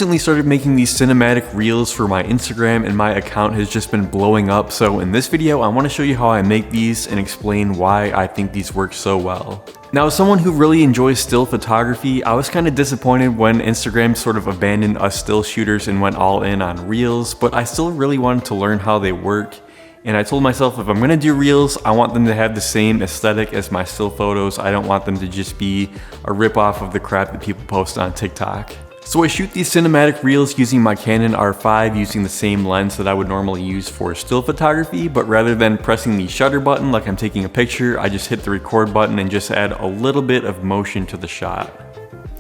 recently started making these cinematic reels for my Instagram and my account has just been blowing up. So in this video, I want to show you how I make these and explain why I think these work so well. Now, as someone who really enjoys still photography, I was kind of disappointed when Instagram sort of abandoned us still shooters and went all in on reels, but I still really wanted to learn how they work. And I told myself, if I'm gonna do reels, I want them to have the same aesthetic as my still photos. I don't want them to just be a ripoff of the crap that people post on TikTok. So I shoot these cinematic reels using my Canon R5 using the same lens that I would normally use for still photography, but rather than pressing the shutter button like I'm taking a picture, I just hit the record button and just add a little bit of motion to the shot.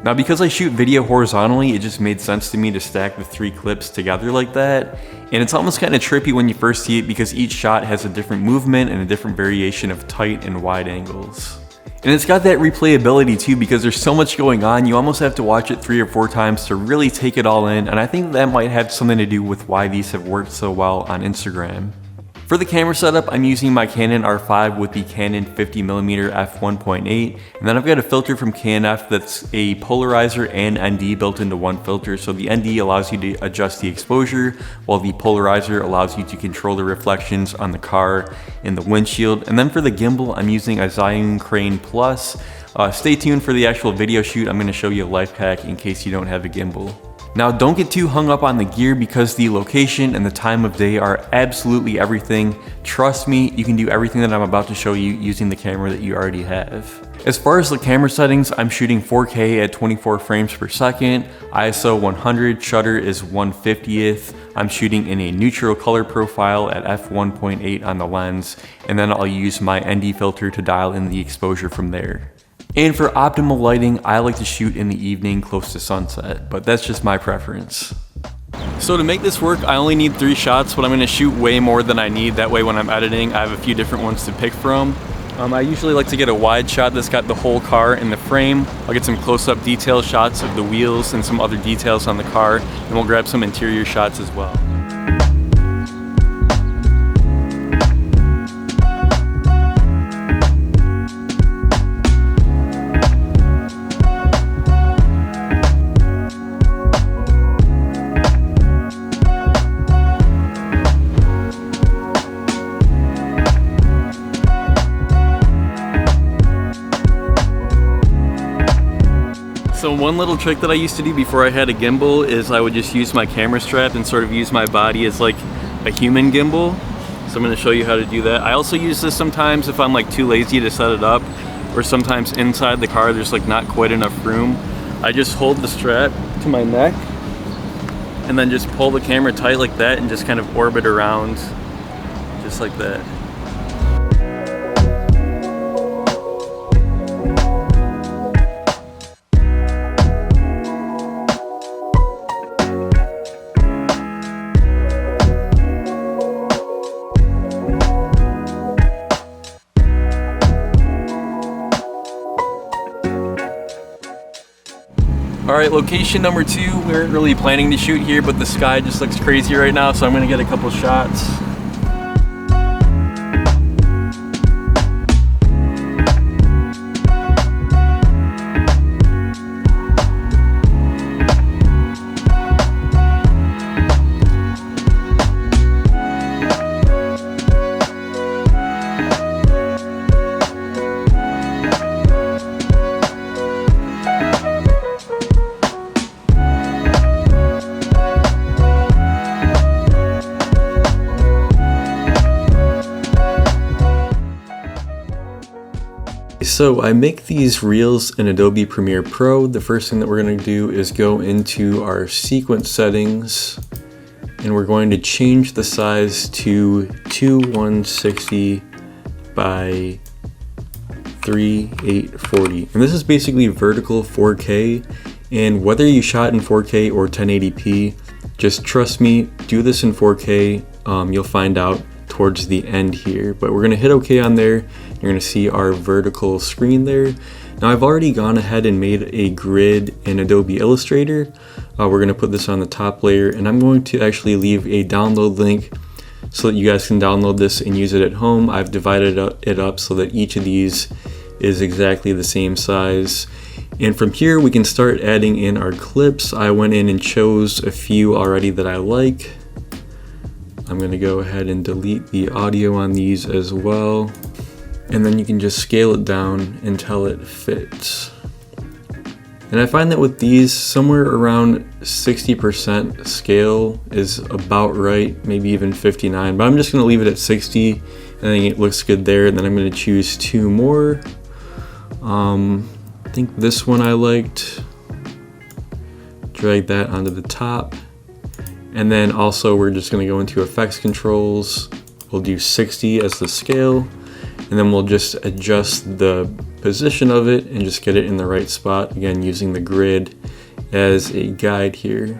Now, because I shoot video horizontally, it just made sense to me to stack the 3 clips together like that. And it's almost kind of trippy when you first see it because each shot has a different movement and a different variation of tight and wide angles. And it's got that replayability too because there's so much going on, you almost have to watch it 3 or 4 times to really take it all in. And I think that might have something to do with why these have worked so well on Instagram. For the camera setup, I'm using my Canon R5 with the Canon 50mm f1.8, and then I've got a filter from KNF that's a polarizer and ND built into one filter. So the ND allows you to adjust the exposure, while the polarizer allows you to control the reflections on the car and the windshield. And then for the gimbal, I'm using a Zhiyun Crane Plus. Stay tuned for the actual video shoot. I'm going to show you a life hack in case you don't have a gimbal. Now, don't get too hung up on the gear because the location and the time of day are absolutely everything. Trust me, you can do everything that I'm about to show you using the camera that you already have. As far as the camera settings, I'm shooting 4K at 24 frames per second, ISO 100, shutter is 1/50th. I'm shooting in a neutral color profile at f1.8 on the lens, and then I'll use my ND filter to dial in the exposure from there. And for optimal lighting, I like to shoot in the evening close to sunset, but that's just my preference. So to make this work, I only need 3 shots, but I'm gonna shoot way more than I need. That way when I'm editing, I have a few different ones to pick from. I usually like to get a wide shot that's got the whole car in the frame. I'll get some close-up detail shots of the wheels and some other details on the car, and we'll grab some interior shots as well. So one little trick that I used to do before I had a gimbal is I would just use my camera strap and sort of use my body as like a human gimbal. So I'm going to show you how to do that. I also use this sometimes if I'm like too lazy to set it up, or sometimes inside the car there's like not quite enough room. I just hold the strap to my neck and then just pull the camera tight like that and just kind of orbit around just like that. Alright, location number 2, we weren't really planning to shoot here, but the sky just looks crazy right now, so I'm going to get a couple shots. So I make these reels in Adobe Premiere Pro. The first thing that we're going to do is go into our sequence settings, and we're going to change the size to 2160 by 3840. And this is basically vertical 4K, and whether you shot in 4K or 1080p, just trust me, do this in 4K. You'll find out towards the end here, but we're going to hit OK on there. You're going to see our vertical screen there. Now I've already gone ahead and made a grid in Adobe Illustrator. We're going to put this on the top layer, and I'm going to actually leave a download link so that you guys can download this and use it at home. I've divided it up so that each of these is exactly the same size. And from here we can start adding in our clips. I went in and chose a few already that I like. I'm gonna go ahead and delete the audio on these as well. And then you can just scale it down until it fits. And I find that with these, somewhere around 60% scale is about right, maybe even 59, but I'm just gonna leave it at 60. I think it looks good there, and then I'm gonna choose two more. I think this one I liked. Drag that onto the top. And then also we're just gonna go into effects controls. We'll do 60 as the scale, and then we'll just adjust the position of it and just get it in the right spot. Again, using the grid as a guide here.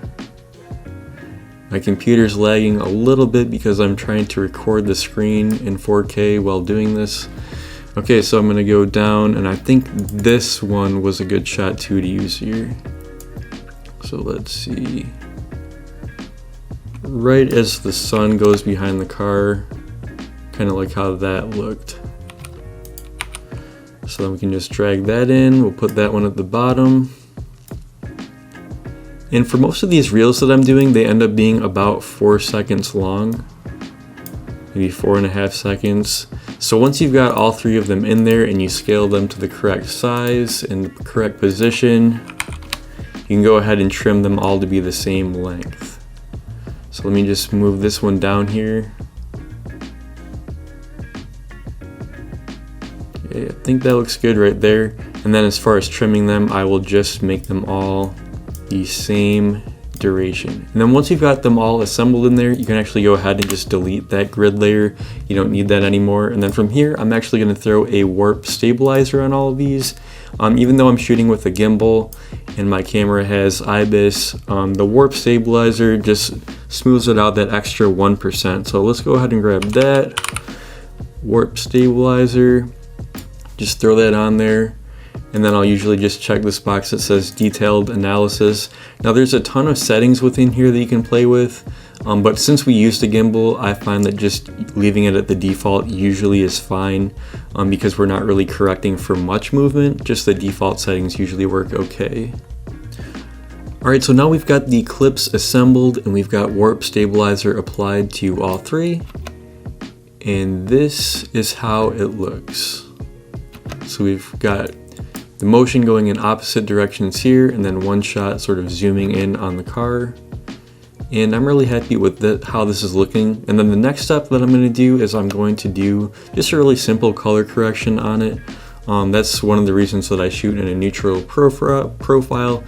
My computer's lagging a little bit because I'm trying to record the screen in 4K while doing this. Okay, so I'm gonna go down, and I think this one was a good shot too to use here. So let's see. Right as the sun goes behind the car, kind of like how that looked. So then we can just drag that in. We'll put that one at the bottom. And for most of these reels that I'm doing, they end up being about 4 seconds long, maybe 4.5 seconds. So once you've got all three of them in there and you scale them to the correct size and the correct position, you can go ahead and trim them all to be the same length. So let me just move this one down here. Okay, I think that looks good right there. And then as far as trimming them, I will just make them all the same duration. And then once you've got them all assembled in there, you can actually go ahead and just delete that grid layer. You don't need that anymore. And then from here, I'm actually going to throw a warp stabilizer on all of these. Even though I'm shooting with a gimbal and my camera has IBIS, the warp stabilizer just smooths it out that extra 1%. So let's go ahead and grab that warp stabilizer, just throw that on there. And then I'll usually just check this box that says detailed analysis. Now there's a ton of settings within here that you can play with, but since we used a gimbal, I find that just leaving it at the default usually is fine, because we're not really correcting for much movement. Just the default settings usually work okay. Alright, so now we've got the clips assembled and we've got warp stabilizer applied to all three. And this is how it looks. So we've got the motion going in opposite directions here, and then one shot sort of zooming in on the car. And I'm really happy with how this is looking. And then the next step that I'm going to do is I'm going to do just a really simple color correction on it. That's one of the reasons that I shoot in a neutral profile.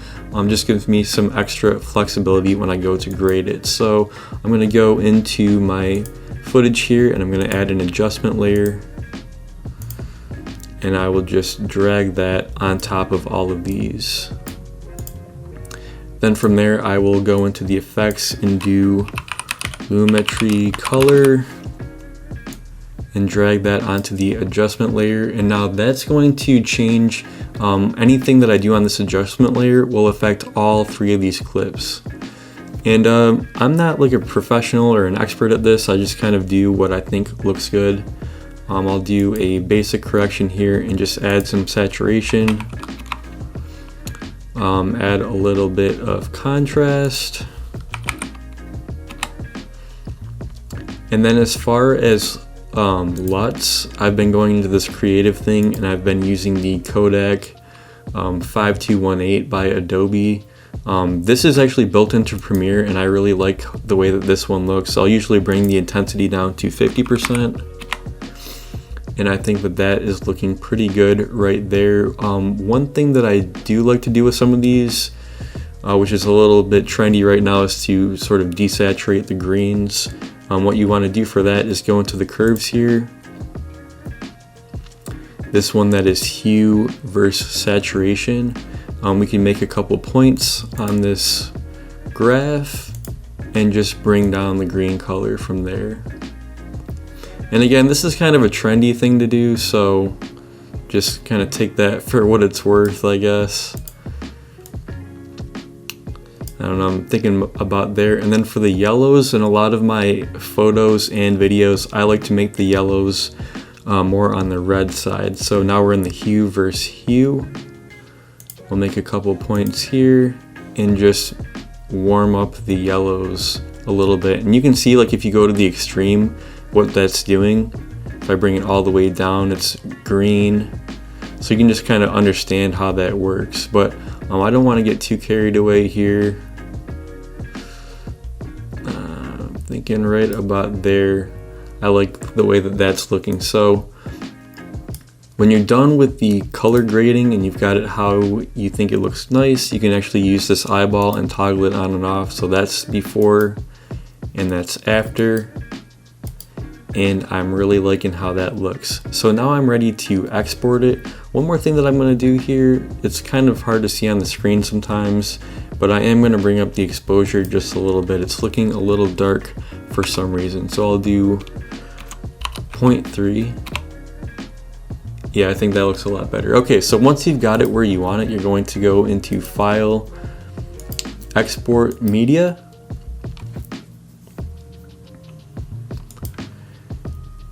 Just gives me some extra flexibility when I go to grade it. So I'm going to go into my footage here and I'm going to add an adjustment layer. And I will just drag that on top of all of these. Then from there, I will go into the effects and do lumetri color and drag that onto the adjustment layer. And now that's going to change anything that I do on this adjustment layer will affect all three of these clips. And I'm not like a professional or an expert at this. I just kind of do what I think looks good. I'll do a basic correction here and just add some saturation. Add a little bit of contrast. And then as far as LUTs, I've been going into this creative thing and I've been using the Kodak 5218 by Adobe. This is actually built into Premiere and I really like the way that this one looks. I'll usually bring the intensity down to 50%. And I think that that is looking pretty good right there. One thing that I do like to do with some of these, which is a little bit trendy right now, is to sort of desaturate the greens. What you want to do for that is go into the curves here. This one that is hue versus saturation. We can make a couple points on this graph and just bring down the green color from there. And again, this is kind of a trendy thing to do, so just kind of take that for what it's worth, I guess. I don't know, I'm thinking about there. And then for the yellows, in a lot of my photos and videos, I like to make the yellows more on the red side. So now we're in the hue versus hue. I'll make a couple points here and just warm up the yellows a little bit. And you can see, like, if you go to the extreme, what that's doing. If I bring it all the way down, it's green. So you can just kind of understand how that works. But I don't want to get too carried away here. I'm thinking right about there. I like the way that that's looking. So when you're done with the color grading and you've got it how you think it looks nice, you can actually use this eyeball and toggle it on and off. So that's before and that's after. And I'm really liking how that looks. So now I'm ready to export it. One more thing that I'm going to do here, it's kind of hard to see on the screen sometimes, but I am going to bring up the exposure just a little bit. It's looking a little dark for some reason. So I'll do 0.3. Yeah, I think that looks a lot better. Okay, so once you've got it where you want it, you're going to go into File, Export Media.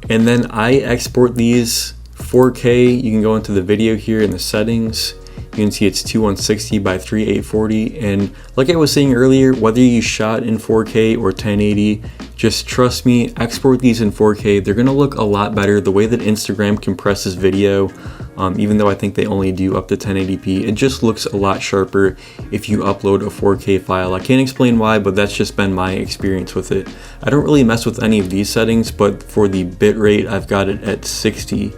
And then I export these 4K. You can go into the video here in the settings. You can see it's 2160 by 3840. And like I was saying earlier, whether you shot in 4K or 1080, just trust me, export these in 4K. They're gonna look a lot better. The way that Instagram compresses video, even though I think they only do up to 1080p, it just looks a lot sharper if you upload a 4K file. I can't explain why, but that's just been my experience with it. I don't really mess with any of these settings, but for the bitrate, I've got it at 60.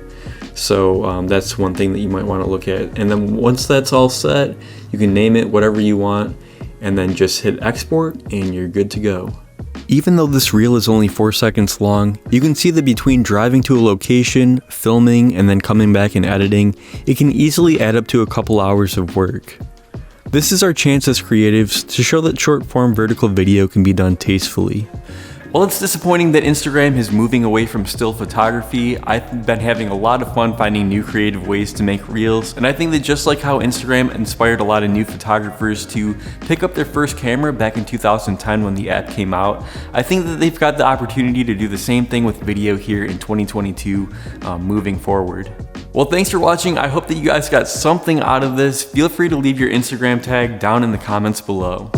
So that's one thing that you might want to look at. And then once that's all set, you can name it whatever you want, and then just hit export and you're good to go. Even though this reel is only 4 seconds long, you can see that between driving to a location, filming, and then coming back and editing, it can easily add up to a couple hours of work. This is our chance as creatives to show that short form vertical video can be done tastefully. While it's disappointing that Instagram is moving away from still photography, I've been having a lot of fun finding new creative ways to make reels, and I think that just like how Instagram inspired a lot of new photographers to pick up their first camera back in 2010 when the app came out, I think that they've got the opportunity to do the same thing with video here in 2022 moving forward. Well, thanks for watching. I hope that you guys got something out of this. Feel free to leave your Instagram tag down in the comments below.